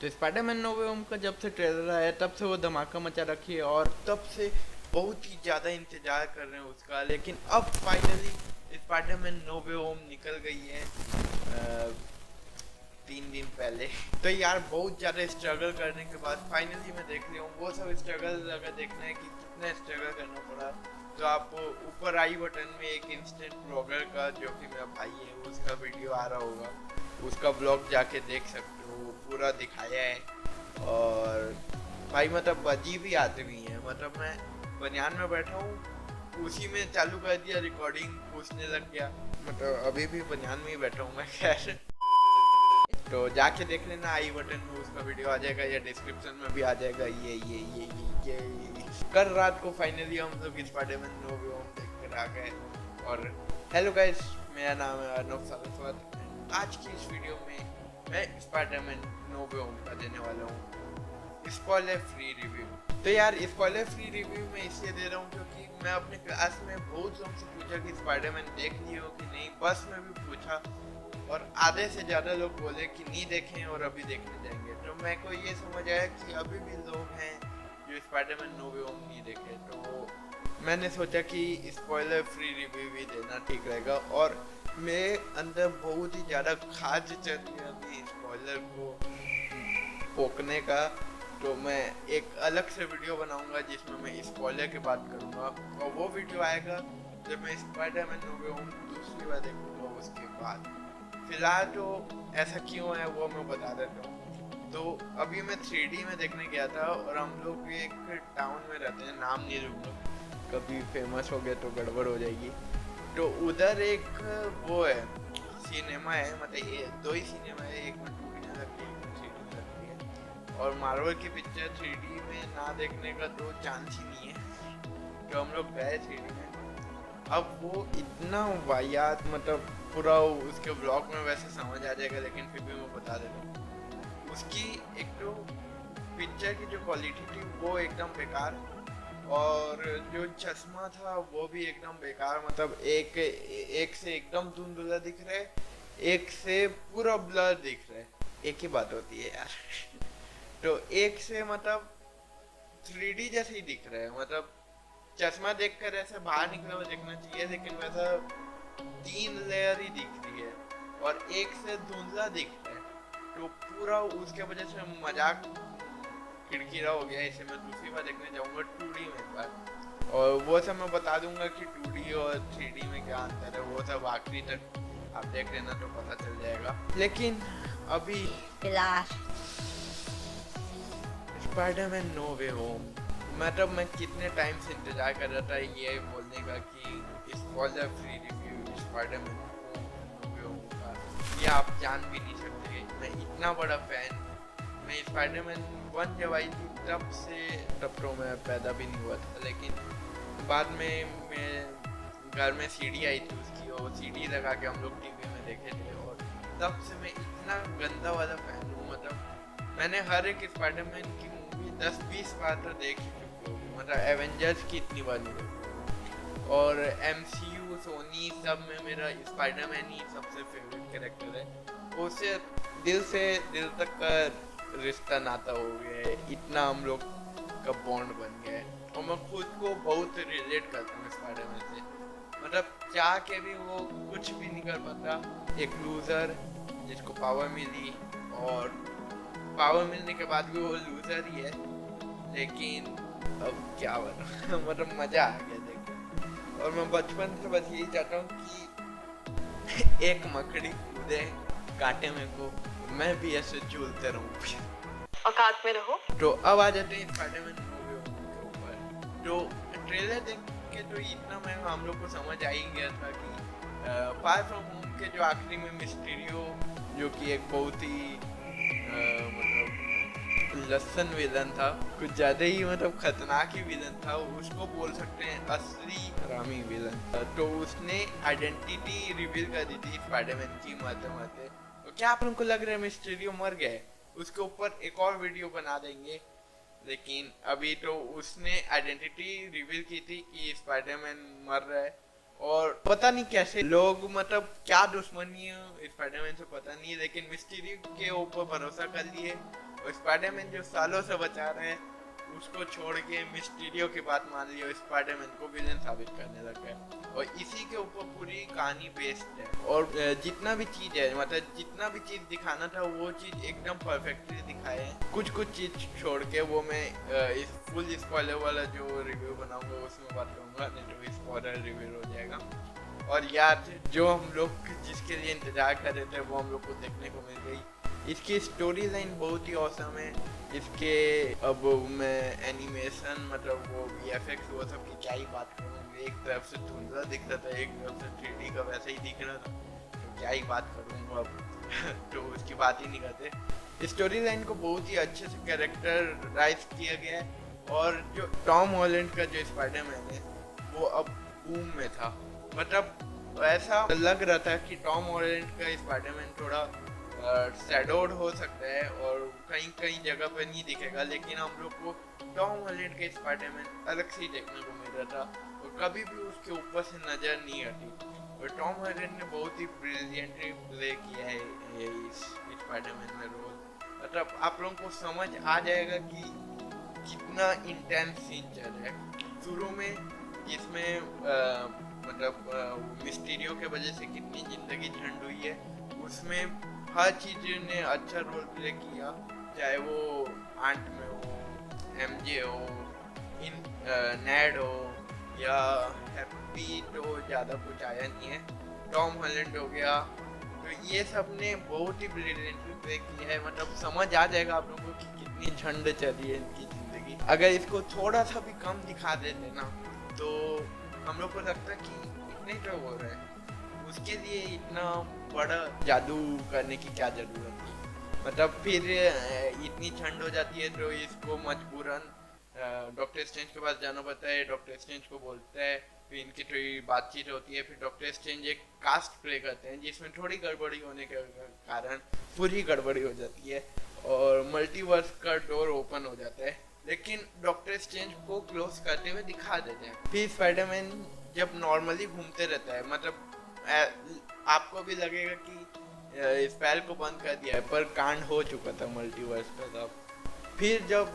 तो Spiderman No Way Home का जब से ट्रेलर आया तब से वो धमाका मचा रखी है और तब से बहुत ही ज़्यादा इंतज़ार कर रहे हैं उसका। लेकिन अब finally Spiderman No Way home निकल गई है 3 दिन पहले। तो यार बहुत ज़्यादा स्ट्रगल करने के बाद फाइनली मैं देख लिया हूँ। वो सब स्ट्रगल अगर देखना है कि कितना स्ट्रगल करना पड़ा तो आप ऊपर आई बटन में एक इंस्टेंट ब्लॉगर का जो कि मेरा भाई है उसका वीडियो आ रहा होगा, उसका ब्लॉग जाके देख सकते हो, पूरा दिखाया है। और भाई मतलब अजीब ही आदमी है। मतलब मैं बनियान में बैठा हूँ उसी में चालू कर दिया रिकॉर्डिंग, पूछने लग गया। मतलब अभी भी बनियान में ही बैठा हूँ मैं। खैर तो जाके देख लेना, आई बटन में उसका वीडियो आ जाएगा या डिस्क्रिप्शन में भी आ जाएगा। ये कल रात को फाइनली हम लोग स्पाइडरमैन नो वे होम देख कर आ गए। और हेलो गाइस, मेरा नाम है अर्नब सारस्वत। आज की इस वीडियो में मैं स्पाइडरमैन नो वे होम का देने वाला हूँ स्पॉइलर फ्री रिव्यू। तो यार स्पॉइलर फ्री रिव्यू मैं इसलिए दे रहा हूँ क्योंकि मैं अपने क्लास में बहुत लोगों से पूछा कि स्पाइडरमैन देख लिए हो कि नहीं, बस में भी पूछा और आधे से ज़्यादा लोग बोले कि नहीं देखें और अभी देखने जाएंगे। तो मेरे को ये समझ आया कि अभी भी लोग हैं जो स्पाइडरमैन नो वे होम नहीं देखे। तो मैंने सोचा कि स्पॉइलर फ्री रिव्यू भी देना ठीक रहेगा। और मेरे अंदर बहुत ही ज़्यादा खाज चल रही है अभी स्पॉइलर को पोकने का। तो मैं एक अलग से वीडियो बनाऊंगा जिसमें मैं स्पॉइलर की बात करूंगा और वो वीडियो आएगा जब मैं स्पाइडरमैन नो वे होम दूसरी बार देखूंगा उसके बाद। फिलहाल तो ऐसा क्यों है वो मैं बता देता हूँ। तो अभी मैं 3D में देखने गया था और हम लोग एक टाउन में रहते हैं, नाम नहीं लूँगा, कभी फेमस हो गया तो गड़बड़ हो जाएगी। तो उधर एक वो है सिनेमा है, मतलब ये 2 ही सिनेमा है, एक में 2D में लगती है, एक में 3D में लगती है। और मार्वल की पिक्चर 3D में ना देखने का तो चांस ही नहीं है। तो हम लोग गए 3D में। अब वो इतना वाहियात, मतलब पूरा उसके ब्लॉग में वैसे समझ आ जाएगा लेकिन फिर भी मैं बता देता हूँ। उसकी एक तो पिक्चर की जो क्वालिटी थी वो एकदम बेकार, और जो चश्मा था वो भी एकदम बेकार। मतलब एक से एकदम धुंधला दिख रहा है, एक से पूरा ब्लर दिख रहा है। एक ही बात होती है यार। तो एक से मतलब 3D जैसे ही दिख रहा है, मतलब चश्मा देखकर ऐसे बाहर निकला हुआ दिखना चाहिए लेकिन वैसा 3 लेयर ही दिख रही है और एक से धुंधला दिख रहा है। तो पूरा उसके वजह से मजाक किरकिरा हो गया। इसे मैं दूसरी बार देखने जाऊंगा 2D में एक बार, और वो सब मैं बता दूंगा कि 2D और 3D में क्या अंतर है। वो सब आखिरी तक आप देख लेना तो पता चल जाएगा। लेकिन अभी स्पाइडरमैन नो वे होम, मतलब मैं कितने टाइम से इंतजार कर रहा था ये बोलने का कि spoiler free review Spiderman No Way Home का। ये आप जान भी नहीं सकते, मैं इतना बड़ा फैन। मैं स्पाइडरमैन 1 जब आई थी तब तो मैं पैदा भी नहीं हुआ था, लेकिन बाद में मैं घर में CD आई थी उसकी, और CD लगा के हम लोग TV में देखे थे। और तब से मैं इतना गंदा वाला फैन हूँ। मतलब मैंने हर एक स्पाइडरमैन की मूवी 10-20 बार तो देख ही चुकी हूँ। मतलब एवेंजर्स की इतनी बार नहीं देखी। और MCU सोनी सब में मेरा स्पाइडरमैन ही सबसे फेवरेट कैरेक्टर है। उससे दिल तक का रिश्ता नाता हो गया है, इतना हम लोग का बॉन्ड बन गया है। और मैं खुद को बहुत रिलेट करता हूँ स्पाइडरमैन से। मतलब चाह के भी वो कुछ भी नहीं कर पाता, एक लूजर जिसको पावर मिली, और पावर मिलने के बाद भी वो लूजर ही है। लेकिन अब क्या बना। मतलब मजा आ गया देख। और मैं बचपन से बस यही चाहता हूँ कि एक मकड़ी कूदे काटे में को, मैं भी ऐसे झूलते रहूं, औकात में रहो। तो अब आ जाते हैं स्पाइडरमैन नो वे होम के ऊपर। तो ट्रेलर देख के तो इतना मैं हम लोग को समझ आ ही गया था कि फार फ्रॉम होम के जो आखिरी में मिस्टीरियो, जो कि एक बहुत ही मतलब लसन विलन था, कुछ ज्यादा ही मतलब खतरनाक ही विलन था, उसको बोल सकते हैं असली हरामी विलन। तो उसने आइडेंटिटी रिवील कर दी थी स्पाइडरमैन की मरते। तो क्या आप लोगों को लग रहा है मिस्टीरियो मर गए? उसके ऊपर एक और वीडियो बना देंगे। लेकिन अभी तो उसने आइडेंटिटी रिवील की थी कि स्पाइडरमैन मर रहा है, और पता नहीं कैसे लोग, मतलब क्या दुश्मनी है स्पाइडरमैन से पता नहीं, लेकिन मिस्टीरियो के ऊपर भरोसा कर लिए और स्पाइडरमैन जो सालों से बचा रहे हैं उसको छोड़ के मिस्टीरियो की बात मान लिया, स्पाइडरमैन को विलेन साबित करने लग गए और इसी के ऊपर पूरी कहानी बेस्ड है। और जितना भी चीज है, मतलब जितना भी चीज दिखाना था वो चीज एकदम परफेक्टली दिखाए हैं। कुछ चीज छोड़ के वो मैं इस फुल स्पॉइलर वाला जो रिव्यू बनाऊंगा उसमें बात करूंगा, नहीं तो स्पॉइलर रिव्यू हो जाएगा। और यार जो हम लोग जिसके लिए इंतजार कर रहे थे वो हम लोग को देखने को मिल गई। इसकी स्टोरी लाइन बहुत ही औसम है। इसके अब मैं एनिमेशन मतलब वो VFX वो सब की क्या ही बात करूँ। एक तरफ से धुंधला दिख रहा था, एक तरफ से 3D का वैसे ही दिख रहा था, तो क्या ही बात करूँगा अब तो उसकी बात ही नहीं करते। स्टोरी लाइन को बहुत ही अच्छे से कैरेक्टराइज किया गया है और जो टॉम हॉलैंड का जो स्पाइडरमैन है वो अब बूम में था। मतलब ऐसा लग रहा था कि टॉम हॉलैंड का स्पाइडरमैन थोड़ा शैडोड हो सकता है और कहीं जगह पे नहीं दिखेगा, लेकिन हम लोग को टॉम हॉलैंड का स्पाइडरमैन अलग से देखने को मिल रहा था और कभी भी उसके ऊपर से नजर नहीं हटी। और टॉम हॉलैंड ने बहुत ही ब्रिलियंटली प्ले किया है ये इस स्पाइडरमैन में रोल। मतलब आप लोगों को समझ आ जाएगा कि कितना इंटेंस सीन चल रहा है शुरू में, जिसमें मतलब मिस्टीरियो के वजह से कितनी जिंदगी झंड हुई है, उसमें हर चीज ने अच्छा रोल प्ले किया, चाहे वो आंट में हो, MJ हो, नेड हो या हैप्पी, तो ज़्यादा कुछ आया नहीं है, टॉम हॉलैंड हो गया, तो ये सब ने बहुत ही ब्रिलियंटली प्ले किया है। मतलब समझ आ जाएगा आप लोगों को कि कितनी झंड चली है इनकी जिंदगी। अगर इसको थोड़ा सा भी कम दिखा देते ना तो हम लोग को लगता कि इतने जो हो रहे हैं उसके लिए इतना बड़ा जादू करने की क्या जरूरत थी। मतलब फिर इतनी ठंड हो जाती है तो इसको मजबूरन डॉक्टर स्ट्रेंज के पास जाना पड़ता है। डॉक्टर स्ट्रेंज को बोलता है, फिर इनकी थोड़ी बातचीत होती है, फिर डॉक्टर स्ट्रेंज एक कास्ट प्ले करते हैं जिसमें थोड़ी गड़बड़ी होने के कारण पूरी गड़बड़ी हो जाती है और मल्टीवर्स का डोर ओपन हो जाता है, लेकिन डॉक्टर स्ट्रेंज को क्लोज करते हुए दिखा देते हैं। फिर स्पाइडरमैन जब नॉर्मली घूमते रहता है, मतलब आपको भी लगेगा कि स्पेल को बंद कर दिया है, पर कांड हो चुका था मल्टीवर्स का तब। फिर जब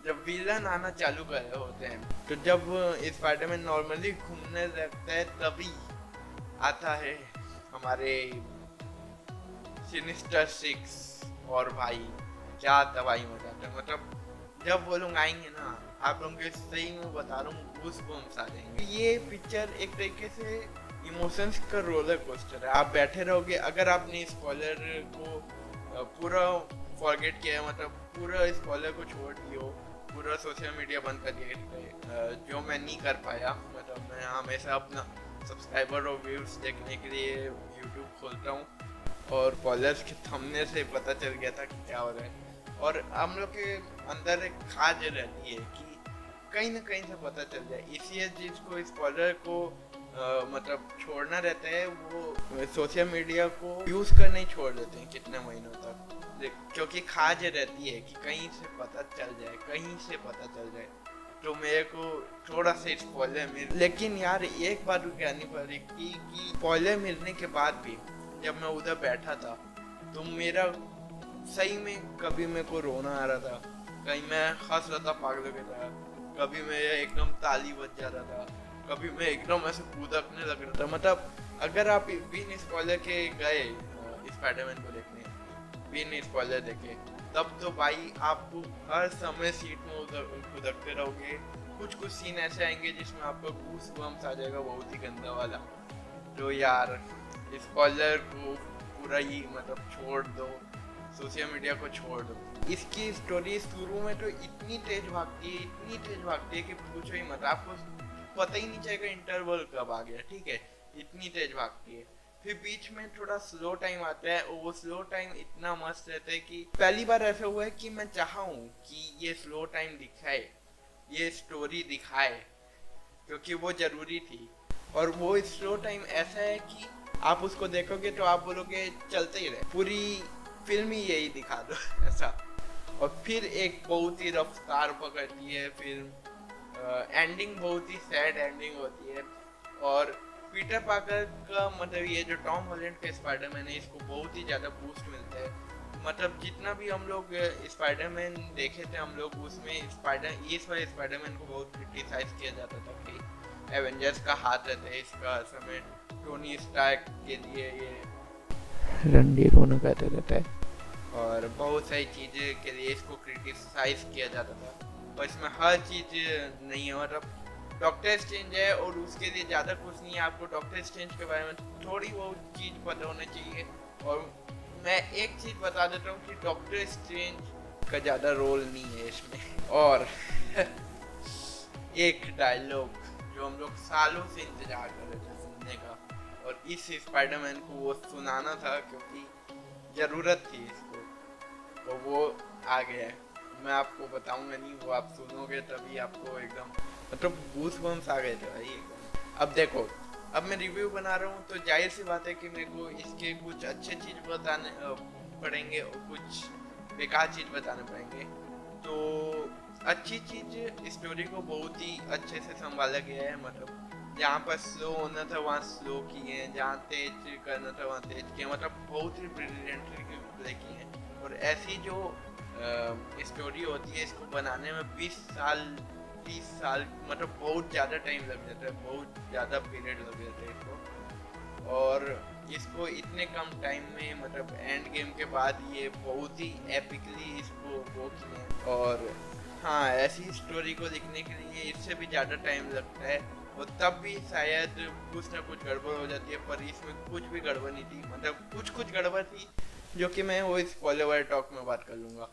जब विलन आना चालू कर रहे होते हैं तो जब स्पाइडरमैन नॉर्मली घूमने लगता है तभी आता है हमारे सिनिस्टर 6 और भाई क्या दवाई हो जाता है। मतलब जब वो लोग आएंगे ना, आप लोगों के सही में बता रहा हूँ गूज़बम्प्स आ जाएंगे। ये पिक्चर एक तरीके से इमोशंस का रोलर कोस्टर है। आप बैठे रहोगे, अगर आपने स्पॉइलर को पूरा फॉरगेट किया है, मतलब पूरा स्पॉइलर को छोड़ दियो, पूरा सोशल मीडिया बंद कर दिया, जो मैं नहीं कर पाया। मतलब मैं हमेशा अपना सब्सक्राइबर और व्यूज देखने के लिए यूट्यूब खोलता हूँ और स्पॉयलर्स के थंबनेल से पता चल गया था कि क्या हो रहा है। और हम लोग के अंदर एक खाज रहती है कि कहीं ना कहीं से पता चल जाए, इसलिए जिसको स्पॉइलर को मतलब छोड़ना रहता है वो सोशल मीडिया को यूज करना ही छोड़ देते हैं कितने महीनों तक, क्योंकि खाज रहती है कि कहीं से पता चल जाए, कहीं से पता चल जाए। तो मेरे को थोड़ा सा स्पॉइलर मिल, लेकिन यार एक बात कहनी पड़ी कि स्पॉइलर मिलने के बाद भी जब मैं उधर बैठा था तो मेरा सही में कभी मेरे को रोना आ रहा था, कहीं मैं हंस रहा था पागल की तरह, कभी मैं एकदम ताली बज जा रहा था, कभी मैं एकदम ऐसे कूदकने लग रहा था। मतलब अगर आप बिन स्पॉइलर के गए स्पाइडरमैन को देखने, बिन स्पॉइलर देखे, तब तो भाई आप हर समय सीट में कूदकते रहोगे। कुछ सीन ऐसे आएंगे जिसमें आपको गूज़बम्प्स आ जाएगा, बहुत ही गंदा वाला। तो यार स्पॉइलर को पूरा ही मतलब छोड़ दो, सोशल मीडिया को छोड़ दो। इसकी स्टोरी शुरू में तो इतनी तेज भागती है, इतनी तेज भागती है कि पूछो ही मत, आपको पता ही नहीं चलेगा इंटरवल कब आ गया, ठीक है, इतनी तेज भागती है। फिर बीच में थोड़ा स्लो टाइम आता है और वो स्लो टाइम इतना मस्त रहता है कि पहली बार ऐसा हुआ है कि मैं चाहूँ कि ये स्लो टाइम दिखाए, ये स्टोरी दिखाए, क्योंकि वो जरूरी थी। और वो स्लो टाइम ऐसा है कि आप उसको देखोगे तो आप बोलोगे चलते ही रहे, पूरी फिल्म ही यही दिखा दो ऐसा। और फिर एक बहुत ही रफ्तार पकड़ती है फिल्म, एंडिंग बहुत ही सैड एंडिंग होती है। और पीटर पार्कर का मतलब ये जो टॉम हॉलैंड का स्पाइडरमैन है, इसको बहुत ही ज़्यादा बूस्ट मिलता है। मतलब जितना भी हम लोग स्पाइडरमैन देखे थे हम लोग, उसमें इस बार स्पाइडरमैन को बहुत क्रिटिसाइज किया जाता था कि एवेंजर्स का हाथ रहता है इसका समय, टोनी स्टार्क के लिए ये रणधीर होना कहते रहता है, और बहुत सारी चीज़ें के लिए इसको क्रिटिसाइज किया जाता था। और इसमें हर चीज़ नहीं है, मतलब डॉक्टर स्ट्रेंज है और उसके लिए ज़्यादा कुछ नहीं है, आपको डॉक्टर स्ट्रेंज के बारे में थोड़ी बहुत चीज़ पता होना चाहिए। और मैं एक चीज़ बता देता हूँ कि डॉक्टर स्ट्रेंज का ज़्यादा रोल नहीं है इसमें। और एक डायलॉग जो हम लोग सालों से इंतजार कर रहे थे सुनने का, और इस स्पाइडरमैन को वो सुनाना था क्योंकि ज़रूरत थी इसको, तो वो आ गया है। मैं आपको बताऊंगा नहीं, वो आप सुनोगे तभी आपको एकदम मतलब गूज़बम्स आ गए थे भाई एकदम। अब देखो, अब मैं रिव्यू बना रहा हूँ तो जाहिर सी बात है कि मेरे को इसके कुछ अच्छे चीज़ बताने पड़ेंगे और कुछ बेकार चीज़ बताने पड़ेंगे। तो अच्छी चीज़, स्टोरी को बहुत ही अच्छे से संभाला गया है, मतलब जहाँ पर स्लो होना था वहाँ स्लो किए हैं, जहाँ तेज करना था वहाँ तेज किए, मतलब बहुत ही ब्रिलियंटली प्ले किए हैं। और ऐसी जो स्टोरी होती है इसको बनाने में 20 साल 30 साल मतलब बहुत ज़्यादा टाइम लग जाता है, बहुत ज़्यादा पीरियड लग जाता है इसको। और इसको इतने कम टाइम में मतलब एंड गेम के बाद ये बहुत ही एपिकली इसको वो किए। और हाँ, ऐसी स्टोरी को लिखने के लिए इससे भी ज़्यादा टाइम लगता है, और तब भी शायद कुछ ना कुछ गड़बड़ हो जाती है, पर इसमें कुछ भी गड़बड़ नहीं थी, मतलब कुछ गड़बड़ थी जो कि मैं वो स्पॉइलर वाले टॉक में बात कर लूँगा।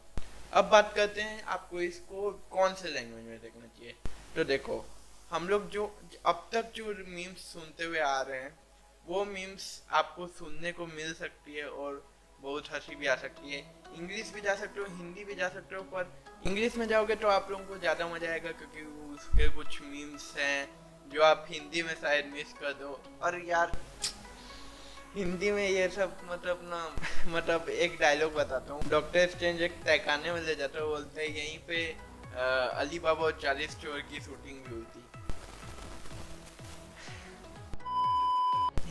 अब बात करते हैं आपको इसको कौन से लैंग्वेज में देखना चाहिए। तो देखो, हम लोग जो अब तक जो मीम्स सुनते हुए आ रहे हैं वो मीम्स आपको सुनने को मिल सकती है और बहुत हंसी भी आ सकती है। इंग्लिश भी जा सकते हो, हिंदी भी जा सकते हो, पर इंग्लिश में जाओगे तो आप लोगों को ज़्यादा मज़ा आएगा क्योंकि उसके कुछ मीम्स हैं जो आप हिंदी में शायद मिस कर दो। और यार हिंदी में ये सब मतलब ना मतलब एक डायलॉग बताता हूँ। डॉक्टर स्ट्रेंज एक तहखाने में ले जाता है, बोलते हैं यहीं पे अली बाबा और 40 चोर की शूटिंग भी हुई थी।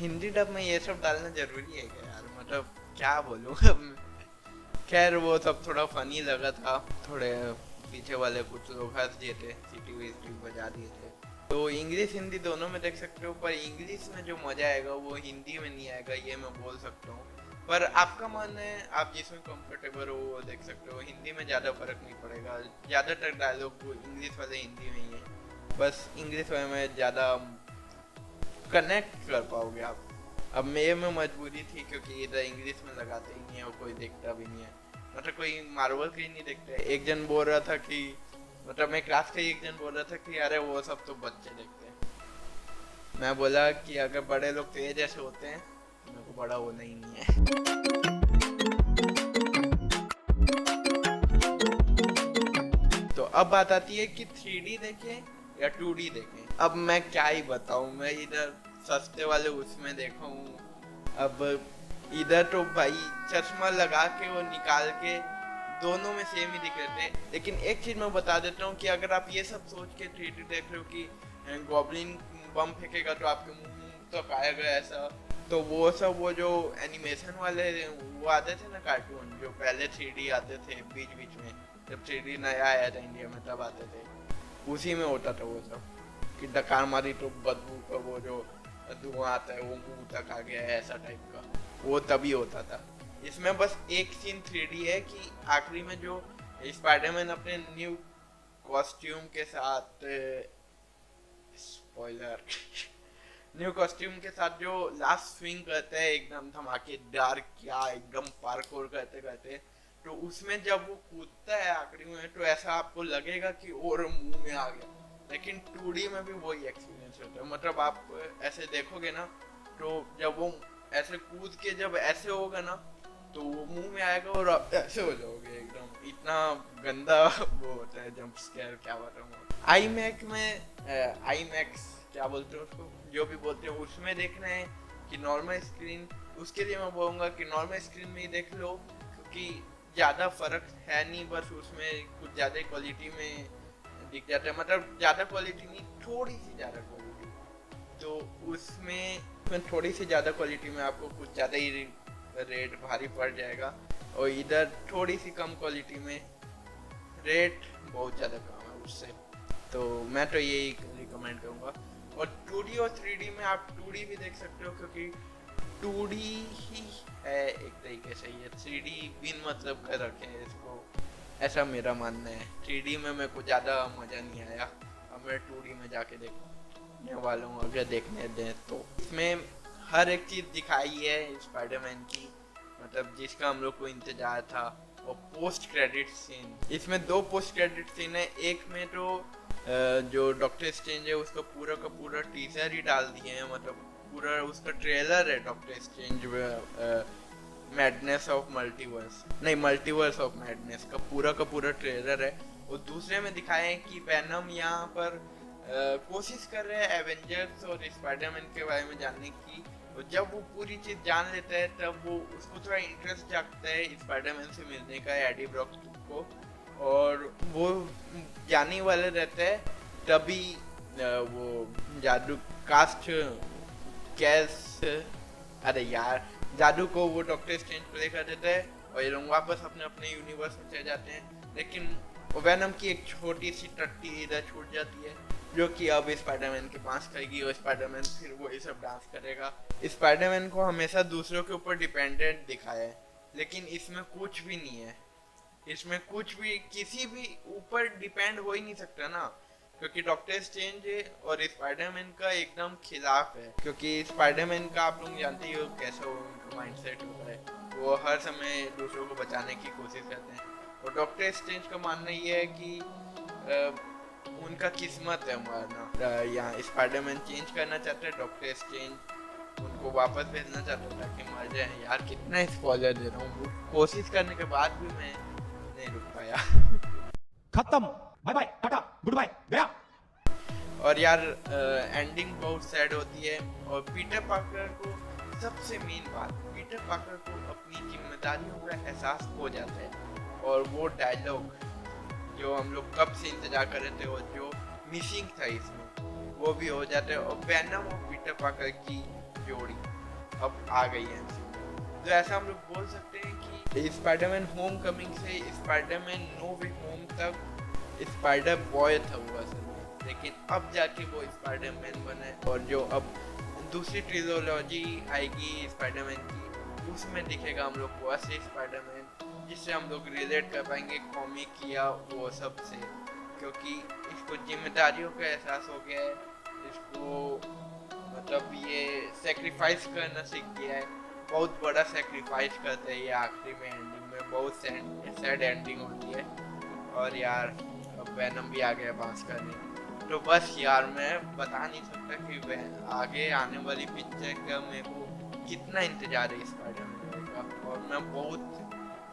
हिंदी डब में ये सब डालना जरूरी है क्या यार, मतलब क्या बोलूँ अब। खैर वो सब थोड़ा फनी लगा था, थोड़े पीछे वाले कुछ लोग हंस दिए थे, सीटी वीटी बजा दिए थे। तो इंग्लिश हिंदी दोनों में देख सकते हो, पर इंग्लिश में जो मजा आएगा वो हिंदी में नहीं आएगा, ये मैं बोल सकता हूँ। पर आपका मन है, आप जिसमें कंफर्टेबल हो वो देख सकते हो। हिंदी में ज़्यादा फर्क नहीं पड़ेगा, ज़्यादातर डायलॉग वो इंग्लिश वाले हिंदी में ही है, बस इंग्लिश वाले में ज़्यादा कनेक्ट कर पाओगे आप। अब मेरे में मजबूरी थी क्योंकि इधर इंग्लिश में लगाते ही नहीं है और कोई देखता भी नहीं है, मतलब कोई मार्वल कहीं नहीं देखते। एक जन बोल रहा था कि मतलब मैं क्लास का एक जन बोल रहा था कि अरे वो सब तो बच्चे देखते हैं। मैं बोला कि अगर बड़े लोग तेज जैसे होते हैं तो मेरे को बड़ा होना ही नहीं है। तो अब बात आती है कि 3D देखें या 2D देखें। अब मैं क्या ही बताऊं, मैं इधर सस्ते वाले उसमें देखा हूँ। अब इधर तो भाई चश्मा लगा के वो निकाल के दोनों में सेम ही दिख रहे थे। लेकिन एक चीज मैं बता देता हूँ कि अगर आप ये सब सोच के 3D देख रहे हो कि गॉब्लिन बम फेंकेगा तो आपके मुंह तक आएगा ऐसा, तो वो सब वो जो एनिमेशन वाले वो आते थे ना कार्टून, जो पहले 3D आते थे बीच बीच में, जब 3D नया आया था इंडिया में तब आते थे, उसी में होता था वो सब कि डकार मारी तो बदबू का वो जो धुआं आता है वो मुंह तक आ गया है, ऐसा टाइप का वो तभी होता था। इसमें बस एक सीन 3D है कि आखिरी में जो स्पाइडरमैन अपने न्यू कॉस्ट्यूम के साथ स्पॉइलर न्यू कॉस्ट्यूम के साथ जो लास्ट स्विंग करते हैं एकदम धमाकेदार, क्या एकदम पार्कोर करते करते, तो उसमें जब वो कूदता है आखिरी में तो ऐसा आपको लगेगा कि और मुंह में आ गया। लेकिन 2D में भी वही एक्सपीरियंस होता है, मतलब आप ऐसे देखोगे ना तो जब वो ऐसे कूद के जब ऐसे होगा ना तो वो मुंह में आएगा और आप ऐसे हो जाओगे एकदम, इतना गंदा वो होता है जंप स्केयर, क्या बताऊँ। आई मैक्स क्या बोलते हैं उसको, जो भी बोलते हैं, उसमें देखना है कि नॉर्मल स्क्रीन, उसके लिए मैं बोलूँगा कि नॉर्मल स्क्रीन में ही देख लो क्योंकि ज़्यादा फर्क है नहीं, बस उसमें कुछ ज़्यादा क्वालिटी में दिख जाता है, मतलब ज़्यादा क्वालिटी नहीं, थोड़ी सी ज़्यादा क्वालिटी, तो उसमें थोड़ी सी ज़्यादा क्वालिटी में आपको कुछ ज़्यादा ही रेट भारी पड़ जाएगा। और इधर थोड़ी सी कम क्वालिटी में, रेट बहुत ज़्यादा कम है उससे। तो मैं तो यही रिकमेंड करूँगा। और 2D और 3D में आप 2D भी देख सकते हो, क्योंकि 2D ही है एक तरीके से, ये 3D बिन मतलब कर रखे हैं इसको, ऐसा मेरा मानना है। 3D में मेरे को ज़्यादा मज़ा नहीं आया, अब मैं 2D में जाके देखने वाला हूँ अगर देखने दें तो। इसमें हर एक चीज़ दिखाई है स्पाइडरमैन की, मतलब जिसका हम लोग को इंतजार था। और पोस्ट क्रेडिट सीन, इसमें 2 पोस्ट क्रेडिट सीन है। एक में तो जो डॉक्टर स्ट्रेंज है उसका पूरा का पूरा टीजर ही डाल दिए हैं, मतलब पूरा उसका ट्रेलर है doctor strange madness of multiverse, नहीं मल्टीवर्स ऑफ मैडनेस का पूरा ट्रेलर है। और दूसरे में दिखाया है कि वेनम यहाँ पर कोशिश कर रहे हैं एवेंजर्स और स्पाइडरमैन के बारे में जानने की। और जब वो पूरी चीज़ जान लेता है तब वो उसको थोड़ा इंटरेस्ट जागता है स्पाइडरमैन से मिलने का, एडी ब्रॉक को, और वो जाने वाले रहते हैं। तभी वो जादू कास्ट कैस, अरे यार, जादू को वो डॉक्टर स्ट्रेंज प्ले कर देता है और ये लोग वापस अपने अपने यूनिवर्स में चले जाते हैं। लेकिन वेनम की एक छोटी सी टट्टी इधर छूट जाती है, जो कि अब स्पाइडरमैन के पास करेगी और स्पाइडरमैन फिर वो ये सब डांस करेगा। स्पाइडरमैन को हमेशा दूसरों के ऊपर डिपेंडेंट दिखाया है, लेकिन इसमें कुछ भी नहीं है। इसमें कुछ भी किसी भी ऊपर डिपेंड हो ही नहीं सकता ना, क्योंकि डॉक्टर स्ट्रेंज और स्पाइडरमैन का एकदम खिलाफ है। क्योंकि स्पाइडरमैन का आप लोग जानते ही हो कैसा वो उनका माइंडसेट होता है, वो हर समय दूसरों को बचाने की कोशिश करते हैं। और डॉक्टर स्ट्रेंज का मानना ये है कि उनका किस्मत है मरना। यहाँ स्पाइडरमैन चेंज करना चाहता है, डॉक्टर स्ट्रेंज उनको वापस भेजना चाहता है ताकि मर जाए। यार कितना स्पॉइलर दे रहा हूँ, कोशिश करने के बाद भी मैं नहीं रुक पाया। खत्म, bye bye, tata, goodbye, गया। और यार एंडिंग बहुत सैड होती है। और पीटर पार्कर को, सबसे मेन बात, पीटर पार्कर को अपनी जिम्मेदारियों का एहसास हो जाता है। और वो डायलॉग जो हम लोग कब से इंतजार कर रहे थे और जो मिसिंग था इसमें, वो भी हो जाता है। और वेनम और पीटर पार्कर की जोड़ी अब आ गई है। तो ऐसा हम लोग बोल सकते हैं कि स्पाइडरमैन होम कमिंग से स्पाइडरमैन नो वे होम तक स्पाइडर बॉय था वो असल में, लेकिन अब जाके वो स्पाइडरमैन बने। और जो अब दूसरी ट्रिलोलॉजी आएगी स्पाइडरमैन की, उसमें दिखेगा हम लोग को असली स्पाइडरमैन, जिससे हम लोग रिलेट कर पाएंगे कॉमिक या वो सब से। क्योंकि इसको जिम्मेदारियों का एहसास हो गया है, इसको मतलब ये सेक्रीफाइस करना सीख गया है। बहुत बड़ा सेक्रीफाइस करते हैं ये आखिरी में, एंडिंग में बहुत सैड एंडिंग होती है। और यार अब वेनम भी आ गया बांस करने। तो बस यार मैं बता नहीं सकता कि आगे आने वाली पिक्चर का मेरे को कितना इंतजार है स्पाइडरमैन का। और मैं बहुत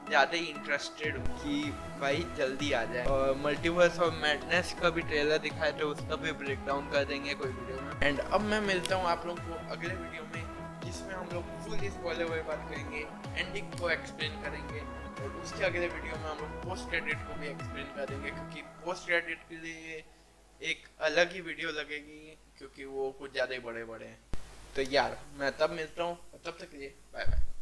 ज़्यादा इंटरेस्टेड हूँ कि भाई जल्दी आ जाए। और मल्टीवर्स ऑफ मैडनेस का भी ट्रेलर दिखाया तो उसका भी ब्रेक डाउन कर देंगे कोई वीडियो में। एंड अब मैं मिलता हूँ आप लोग को अगले वीडियो में, जिसमें हम लोग फुल स्पॉइलर वाली बात करेंगे, एंडिंग को एक्सप्लेन करेंगे। और उसके अगले वीडियो में हम लोग पोस्ट क्रेडिट को भी एक्सप्लेन कर देंगे, क्योंकि पोस्ट क्रेडिट के लिए एक अलग ही वीडियो लगेगी, क्योंकि वो कुछ ज़्यादा ही बड़े बड़े हैं। तो यार मैं तब मिलता हूँ, तब तक के लिए बाय बाय।